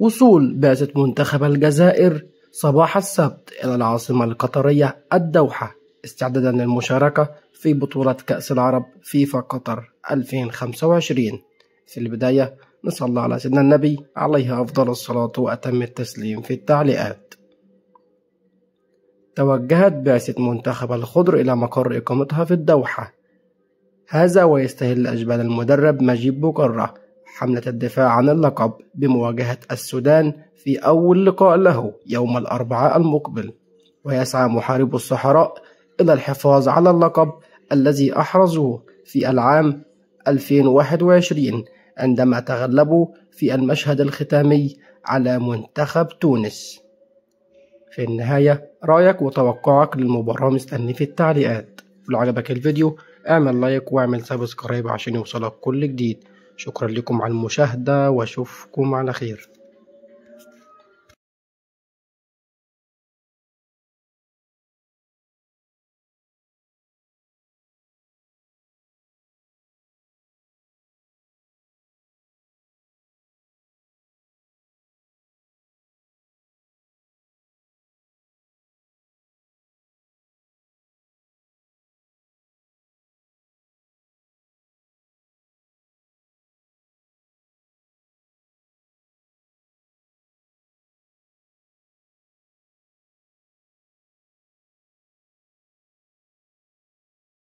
وصول بعثة منتخب الجزائر صباح السبت إلى العاصمة القطرية الدوحة استعدادا للمشاركة في بطولة كأس العرب فيفا قطر 2025. في البداية نصلي على سيدنا النبي عليه أفضل الصلاة وأتم التسليم في التعليقات. توجهت بعثة منتخب الخضر إلى مقر إقامتها في الدوحة، هذا ويستهل أجبال المدرب مجيب بكرة حملة الدفاع عن اللقب بمواجهة السودان في أول لقاء له يوم الأربعاء المقبل، ويسعى محاربو الصحراء إلى الحفاظ على اللقب الذي أحرزوه في العام 2021 عندما تغلبوا في المشهد الختامي على منتخب تونس. في النهاية رأيك وتوقعك للمباراة مستني في التعليقات. لو عجبك الفيديو اعمل لايك واعمل سبسكرايب عشان يوصلك كل جديد. شكرا لكم على المشاهدة واشوفكم على خير.